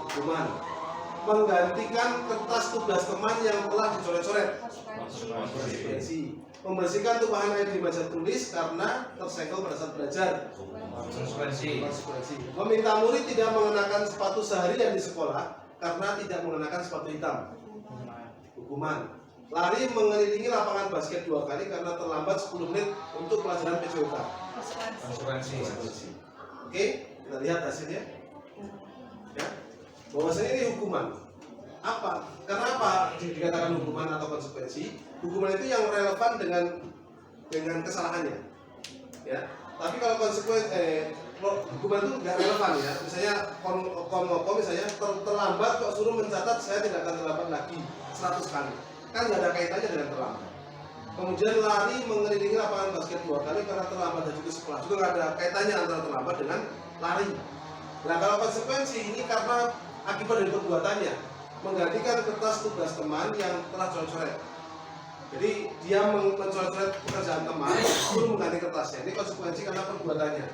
Hukuman. Menggantikan kertas tugas teman yang telah dicoret-coret. Konsekuensi. Membersihkan tumpahan air di meja tulis karena tersenggol pada saat belajar. Konsekuensi. Konsekuensi. Meminta murid tidak mengenakan sepatu seharian di sekolah karena tidak mengenakan sepatu hitam. Hukuman. Lari mengelilingi lapangan basket 2 kali karena terlambat 10 menit untuk pelajaran PJOK. Konsekuensi. Oke, kita lihat hasilnya. Ya, bahwasanya ini hukuman. Apa? Karena apa dikatakan hukuman atau konsekuensi? Hukuman itu yang relevan dengan kesalahannya. Ya. Tapi kalau hukuman itu nggak relevan ya. Misalnya misalnya terlambat kok suruh mencatat saya tidak akan terlambat lagi 100 kali. Kan nggak ada kaitannya dengan terlambat. Kemudian lari mengelilingi lapangan basket 2 kali karena terlambat hadir ke sekolah. Juga nggak ada kaitannya antara terlambat dengan lari. Nah, kalau konsekuensi ini karena akibat dari perbuatannya, menggantikan kertas tugas teman yang telah coret-coret. Jadi dia mencoret-coret pekerjaan teman, lalu mengganti kertasnya. Ini konsekuensi karena perbuatannya.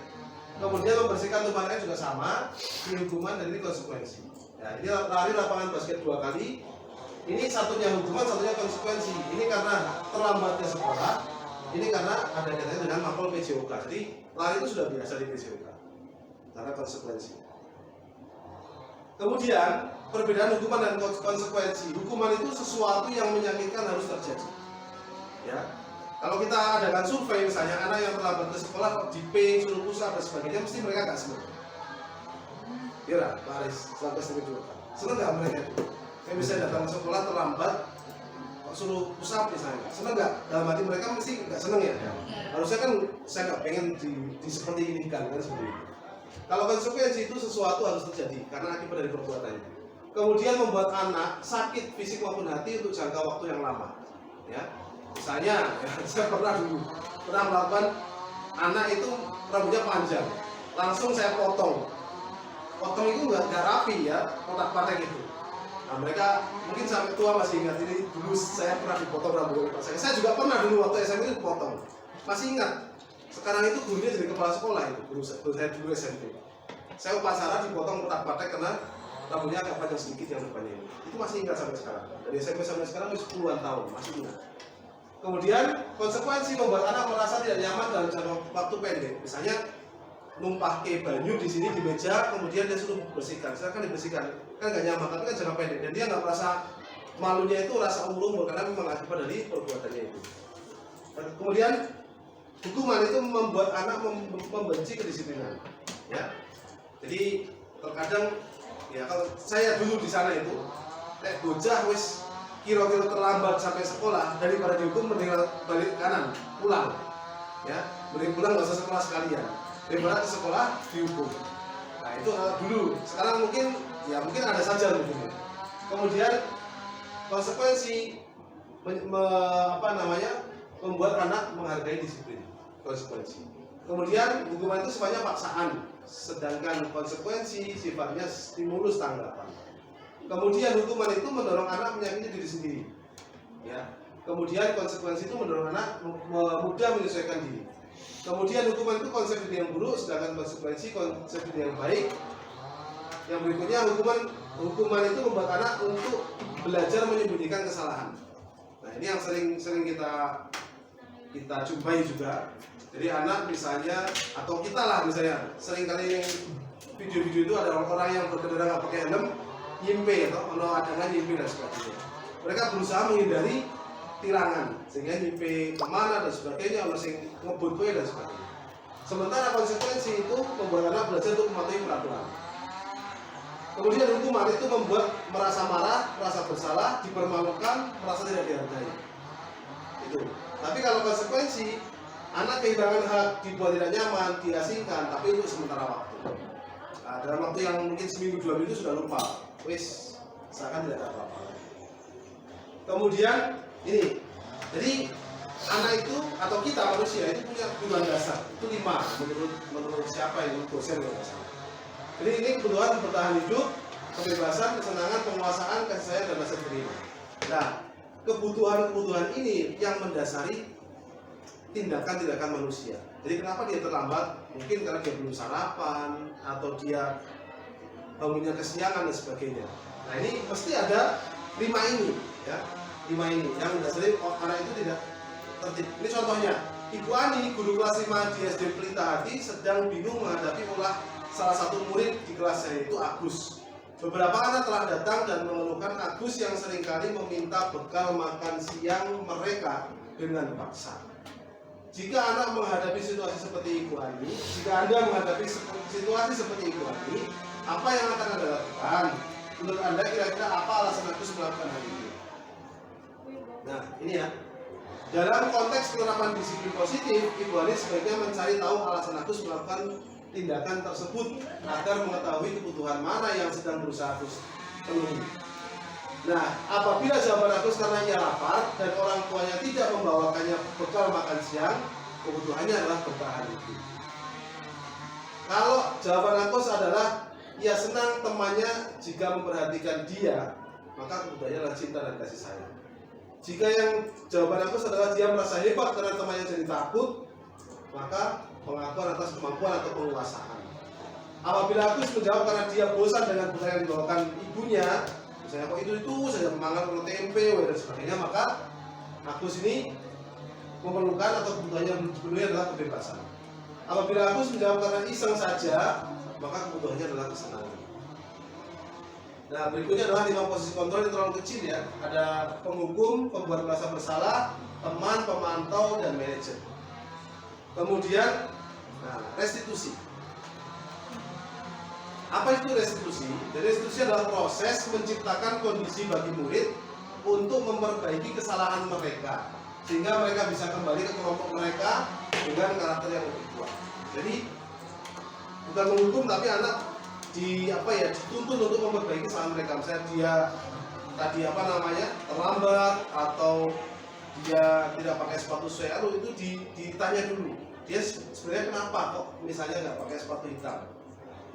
Kemudian membersihkan tumpahan air juga sama, ini hukuman dan ini konsekuensi. Ya, ini lari lapangan basket 2 kali. Ini satunya hukuman, satunya konsekuensi. Ini karena terlambatnya sekolah. Ini karena ada kaitannya dengan mapel PJOK. Jadi lari itu sudah biasa di PJOK. Karena konsekuensi. Kemudian perbedaan hukuman dan konsekuensi. Hukuman itu sesuatu yang menyakitkan harus terjadi. Ya, kalau kita adakan survei misalnya anak yang terlambat ke sekolah kok di P suruh pusat dan sebagainya, mesti mereka nggak senang. Iya, Pak Aris, sampai sedikit senang nggak mereka? Kayak misalnya datang ke sekolah terlambat, kok suruh pusat misalnya, senang nggak? Dalam hati mereka mesti nggak senang ya. Harusnya kan saya nggak pengen di seperti ini kan seperti itu. Kalau konsekuensi itu sesuatu harus terjadi karena akibat dari perbuatannya. Kemudian membuat anak sakit fisik maupun hati untuk jangka waktu yang lama. Ya, misalnya ya, saya pernah melakukan anak itu rambutnya panjang, langsung saya potong itu nggak rapi ya, kotak-kotak itu. Nah, mereka mungkin sampai tua masih ingat ini dulu saya pernah dipotong rambut saya juga pernah dulu waktu SMP itu dipotong, masih ingat. Sekarang itu gurunya jadi kepala sekolah itu, guru saya dulu SMP. Saya upacara dipotong kotak-kotak karena rambutnya agak panjang sedikit yang depannya ini. Itu masih ingat sampai sekarang. Dari SMP sampai sekarang masih puluhan tahun, masih ingat. Kemudian konsekuensi membuat anak merasa tidak nyaman dalam jangka waktu pendek. Misalnya numpah ke banyu di sini di meja, kemudian dia suruh bersihkan. Silakan dibersihkan, kan nggak nyaman, tapi kan jangka pendek. Dan dia nggak merasa malunya itu rasa umur karena memang akibat dari perbuatannya itu. Dan kemudian hukuman itu membuat anak membenci kedisiplinan. Ya, jadi terkadang ya kalau saya dulu di sana itu, bocah wis kira-kira terlambat sampai sekolah, daripada dihukum mending balik kanan pulang. Ya, mending pulang nggak usah sekolah sekalian. Daripada ke sekolah dihukum. Nah itu dulu. Sekarang mungkin ada saja mungkin. Kemudian konsekuensi membuat anak menghargai disiplin. Konsekuensi. Kemudian hukuman itu sifatnya paksaan, sedangkan konsekuensi sifatnya stimulus tanggapan. Kemudian hukuman itu mendorong anak menyakiti diri sendiri. Ya. Kemudian konsekuensi itu mendorong anak mudah menyesuaikan diri. Kemudian hukuman itu konsep diri yang buruk, sedangkan konsekuensi konsep diri yang baik. Yang berikutnya hukuman itu membuat anak untuk belajar menyembunyikan kesalahan. Nah ini yang sering kita jumpai juga. Jadi anak misalnya atau kita lah misalnya sering kali video-video itu ada orang yang berkendara nggak pakai helm, nyimpe atau kalau ada nyimpe dan sebagainya. Mereka berusaha menghindari tilangan sehingga nyimpe kemana dan sebagainya, orang sing ngebut dan sebagainya. Sementara konsekuensi itu membuat anak belajar untuk mematuhi peraturan. Kemudian hukuman itu membuat merasa marah, merasa bersalah, dipermalukan, merasa tidak dihargai. Itu. Tapi kalau konsekuensi, anak kehilangan hak, dibuat tidak nyaman, diasingkan, tapi untuk sementara waktu. Nah, dalam waktu yang mungkin seminggu 2 minggu sudah lupa, wis seakan tidak ada apa-apa. Kemudian ini, jadi anak itu atau kita manusia itu punya kebutuhan dasar, itu 5 menurut siapa itu dosen kalau nggak salah. Jadi ini kebutuhan bertahan hidup, kebebasan, kesenangan, penguasaan, kasih sayang dan rasa terima. Nah, kebutuhan ini yang mendasari tindakan-tindakan manusia. Jadi kenapa dia terlambat? Mungkin karena dia belum sarapan atau dia bangunnya kesiangan dan sebagainya. Nah ini mesti ada 5 ini, ya, 5 ini yang mendasari anak itu tidak tertib. Ini contohnya, Ibu Ani, guru kelas 5 di SD Pelita Hati sedang bingung menghadapi ulah salah satu murid di kelasnya yaitu Agus. Beberapa anak telah datang dan mengeluhkan Agus yang seringkali meminta bekal makan siang mereka dengan paksa. Jika anak menghadapi situasi seperti Ibu Ani, jika Anda menghadapi situasi seperti Ibu Ani, apa yang akan Anda lakukan? Menurut Anda kira-kira apa alasan Agus melakukan hal ini? Nah, ini ya. Dalam konteks penerapan disiplin positif, Ibu Ani sebaiknya mencari tahu alasan Agus melakukan tindakan tersebut agar mengetahui kebutuhan mana yang sedang berusaha Agus penuhi. Nah, apabila jawaban Agus karena ia lapar dan orang tuanya tidak membawakannya bekal makan siang, kebutuhannya adalah bertahan hidup. Kalau jawaban Agus adalah ia senang temannya jika memperhatikan dia, maka kebutuhannya adalah cinta dan kasih sayang. Jika yang jawaban Agus adalah dia merasa hebat karena temannya jadi takut, maka pengakuan atas kemampuan atau penguasaan. Apabila Agus menjawab karena dia bosan dengan bekal yang dibawakan ibunya, misalnya kok itu saja makan kalau tempe dan sebagainya, maka Agus ini memerlukan atau kebutuhannya dipenuhi adalah kebebasan. Apabila Agus menjawab karena iseng saja, maka kebutuhannya adalah kesenangan. Nah, berikutnya adalah 5 posisi kontrol yang terlalu kecil ya. Ada penghukum, pembuat merasa bersalah, teman, pemantau, dan manajer. Kemudian, restitusi. Apa itu restitusi? Jadi restitusi adalah proses menciptakan kondisi bagi murid untuk memperbaiki kesalahan mereka, sehingga mereka bisa kembali ke kelompok mereka dengan karakter yang lebih kuat. Jadi bukan menghukum, tapi anak dituntun untuk memperbaiki kesalahan mereka. Misalnya dia tadi terlambat atau dia tidak pakai sepatu sesuai alur, itu ditanya dulu. Dia sebenarnya kenapa kok misalnya nggak pakai sepatu hitam?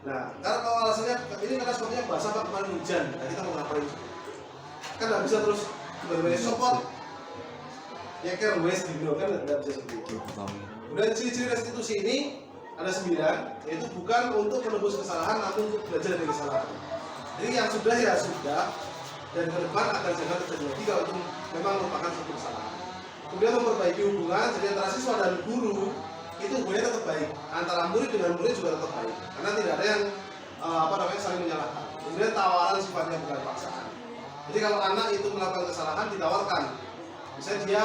Nah, karena kalau alasannya ini karena sepatunya basah pak kemarin hujan, nah kita mau ngapain? Kan nggak bisa terus berbeda sopot, ya kan wes dino kan nggak bisa seperti itu. Kemudian ciri-ciri restitusi ini ada 9, yaitu bukan untuk menebus kesalahan, namun untuk belajar dari kesalahan. Jadi yang sudah ya sudah, dan ke depan akan jangan terjadi lagi kalau itu memang merupakan suatu kesalahan. Kemudian memperbaiki hubungan, jadi antara siswa dan guru itu hubungannya tetap baik, antara murid dengan murid juga tetap baik, karena tidak ada yang saling menyalahkan. Kemudian tawaran sifatnya bukan paksaan. Jadi kalau anak itu melakukan kesalahan ditawarkan, misalnya dia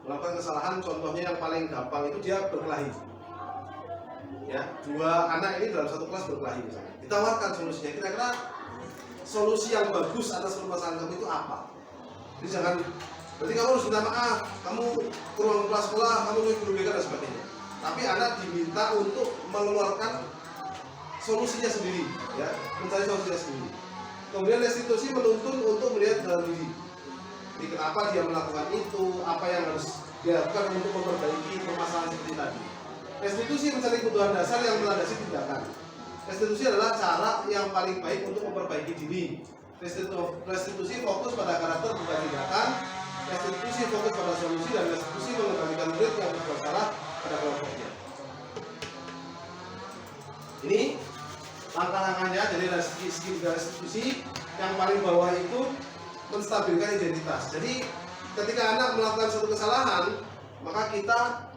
melakukan kesalahan, contohnya yang paling gampang itu dia berkelahi. Ya, 2 anak ini dalam satu kelas berkelahi misalnya. Ditawarkan solusinya, kira-kira solusi yang bagus atas permasalahan kamu itu apa? Jadi jangan, berarti kamu harus minta maaf, kamu ke ruang kelas sekolah, kamu guru BK dan sebagainya. Tapi anak diminta untuk mengeluarkan solusinya sendiri, ya, mencari solusinya sendiri. Kemudian restitusi menuntun untuk melihat dalam diri. Jadi kenapa dia melakukan itu, apa yang harus dilakukan untuk memperbaiki permasalahan seperti tadi. Restitusi mencari kebutuhan dasar yang melandasi tindakan. Restitusi adalah cara yang paling baik untuk memperbaiki diri. Restitusi fokus pada karakter bukan tindakan. Restitusi fokus pada solusi, dan restitusi mengembalikan murid yang berbuat salah pada kelompoknya. Ini langkah-langkahnya. Jadi dari segi restitusi yang paling bawah itu menstabilkan identitas. Jadi ketika anak melakukan suatu kesalahan, maka kita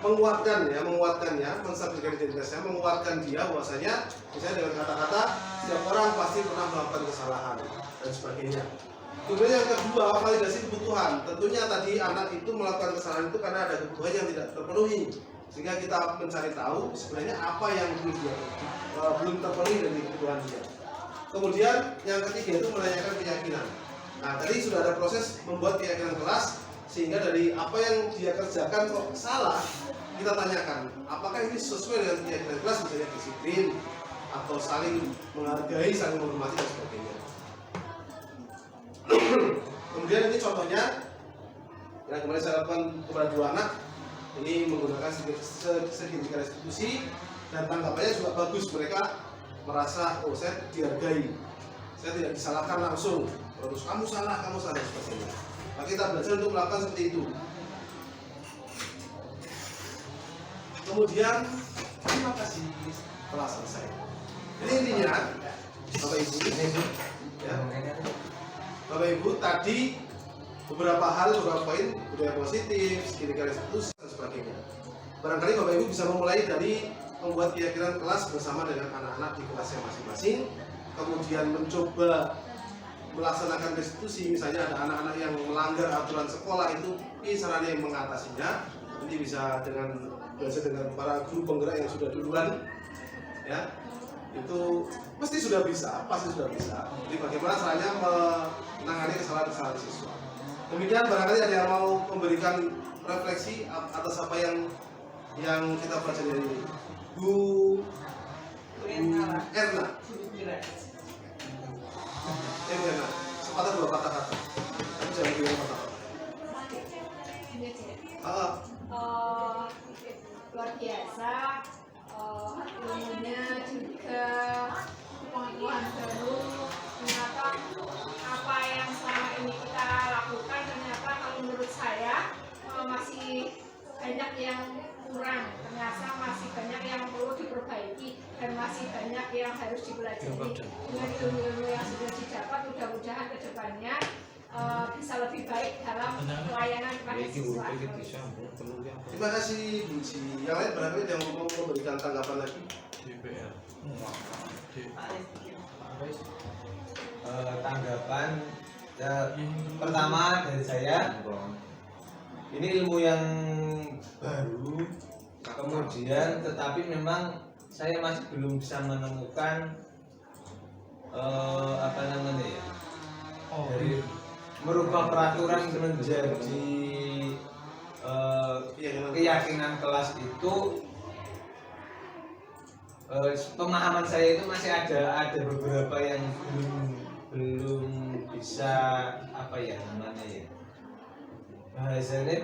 menguatkannya, menstabilkan identitasnya, menguatkan dia bahwasanya, misalnya dengan kata-kata setiap orang pasti pernah melakukan kesalahan dan sebagainya. Kemudian yang kedua, validasi kebutuhan. Tentunya tadi anak itu melakukan kesalahan itu karena ada kebutuhan yang tidak terpenuhi. Sehingga kita mencari tahu sebenarnya apa yang belum terpenuhi dari kebutuhan dia. Kemudian yang ketiga itu menanyakan keyakinan. Nah, tadi sudah ada proses membuat keyakinan kelas, sehingga dari apa yang dia kerjakan kok salah, kita tanyakan apakah ini sesuai dengan keyakinan kelas, misalnya disiplin atau saling menghargai, saling menghormati dan sebagainya. Kemudian ini contohnya yang kemarin saya lakukan kepada 2 anak, ini menggunakan segitiga restitusi dan tanggapannya juga bagus. Mereka merasa, oh saya dihargai, saya tidak disalahkan langsung, terus kamu salah dan sebagainya. Maka kita belajar untuk melakukan seperti itu. Kemudian terima kasih telah selesai. Jadi intinya Bapak Ibu, ya, Bapak Ibu tadi beberapa hal, beberapa poin budaya positif, segitiga restitusi dan sebagainya. Barangkali Bapak Ibu bisa memulai dari membuat keyakinan kelas bersama dengan anak-anak di kelasnya masing-masing, kemudian mencoba melaksanakan restitusi. Misalnya ada anak-anak yang melanggar aturan sekolah, itu caranya yang mengatasinya. Nanti bisa dengan belajar dengan para guru penggerak yang sudah duluan, ya, itu pasti sudah bisa. Jadi bagaimana caranya menangani kesalahan-kesalahan siswa. Demikian, barangkali ada yang mau memberikan refleksi atas apa yang kita pelajari hari ini. Bu Erna. Erna, sepatah 2 kata-kata. Jangan bilang kata-kata. Luar biasa, ilmunya juga pengetahuan baru. Ternyata apa yang selama ini kita lakukan ternyata kalau menurut saya masih banyak yang kurang, ternyata masih banyak yang perlu diperbaiki dan masih banyak yang harus dipelajari. Dengan ilmu-ilmu yang sudah didapat, mudah-mudahan kedepannya bisa lebih baik dalam pelayanan kepada siswa. Terima kasih Bu Ci. Yang lain barangkali yang mau memberikan tanggapan lagi. DPR. Tanggapan pertama dari saya, ini ilmu yang baru, kemudian tetapi memang saya masih belum bisa menemukan apa namanya ya, dari merubah peraturan menjadi keyakinan kelas itu. Pemahaman saya itu masih ada beberapa yang belum bisa, apa ya namanya ya, bahasanya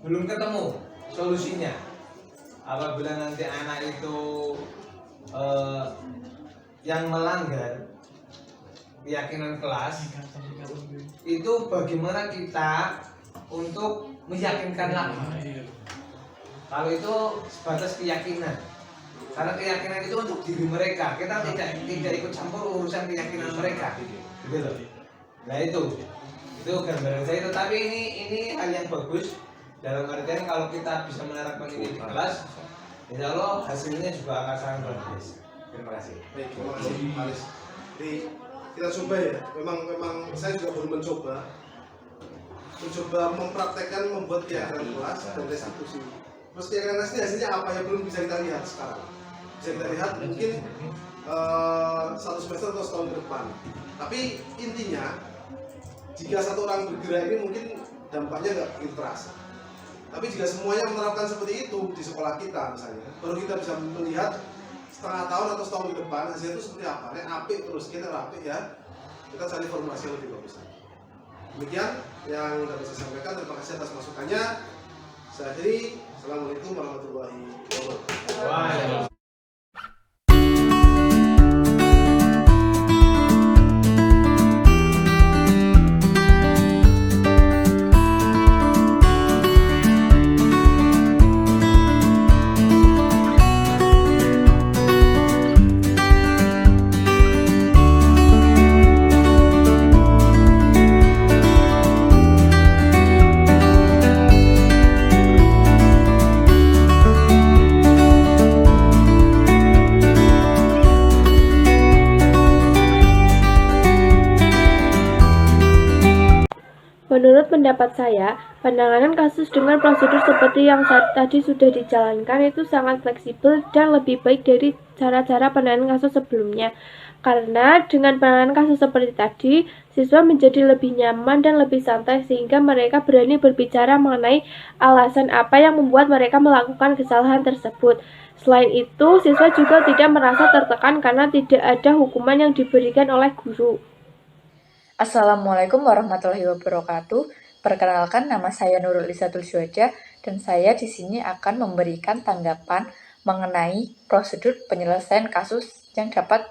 belum ketemu solusinya. Apabila nanti anak itu yang melanggar keyakinan kelas, itu bagaimana kita untuk meyakinkan lagi. Kalau itu sebatas keyakinan, karena keyakinan itu untuk diri mereka, kita tidak ikut campur urusan keyakinan mereka, gitu. Nah itu gambaran saya. Tetapi ini hal yang bagus dalam artian kalau kita bisa menerapkan ini di kelas, insya Allah hasilnya juga akan sangat bagus. Terima kasih. Baik, terima kasih Alis. Jadi kita coba ya. Memang saya juga baru mencoba mempraktekkan membuat keyakinan kelas dan restitusi. Terus keyakinan kelas ini hasilnya apa yang belum bisa kita lihat sekarang. Bisa kita lihat mungkin 1 semester atau setahun ke depan. Tapi intinya jika satu orang bergerak ini mungkin dampaknya nggak begitu terasa. Tapi jika semuanya menerapkan seperti itu di sekolah kita misalnya, baru kita bisa melihat setengah tahun atau setahun ke depan hasilnya itu seperti apa. Nek apik terus kita apik ya, kita cari formulasi yang lebih bagus. Demikian yang dapat saya sampaikan. Terima kasih atas masukannya. Saya akhiri. Assalamualaikum warahmatullahi wabarakatuh. Menurut pendapat saya, penanganan kasus dengan prosedur seperti yang tadi sudah dijalankan itu sangat fleksibel dan lebih baik dari cara-cara penanganan kasus sebelumnya. Karena dengan penanganan kasus seperti tadi, siswa menjadi lebih nyaman dan lebih santai sehingga mereka berani berbicara mengenai alasan apa yang membuat mereka melakukan kesalahan tersebut. Selain itu, siswa juga tidak merasa tertekan karena tidak ada hukuman yang diberikan oleh guru. Assalamualaikum warahmatullahi wabarakatuh. Perkenalkan, nama saya Nurul Lisatul Syuaja dan saya di sini akan memberikan tanggapan mengenai prosedur penyelesaian kasus yang dapat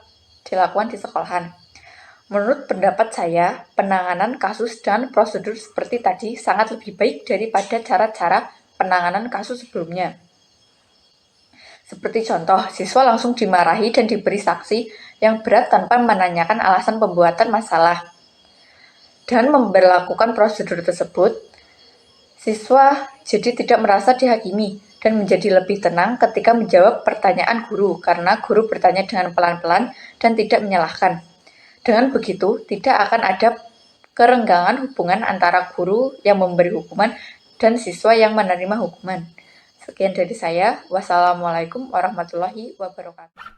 dilakukan di sekolahan. Menurut pendapat saya, penanganan kasus dan prosedur seperti tadi sangat lebih baik daripada cara-cara penanganan kasus sebelumnya. Seperti contoh, siswa langsung dimarahi dan diberi saksi yang berat tanpa menanyakan alasan pembuatan masalah. Dan memberlakukan prosedur tersebut, siswa jadi tidak merasa dihakimi dan menjadi lebih tenang ketika menjawab pertanyaan guru karena guru bertanya dengan pelan-pelan dan tidak menyalahkan. Dengan begitu, tidak akan ada kerenggangan hubungan antara guru yang memberi hukuman dan siswa yang menerima hukuman. Sekian dari saya. Wassalamualaikum warahmatullahi wabarakatuh.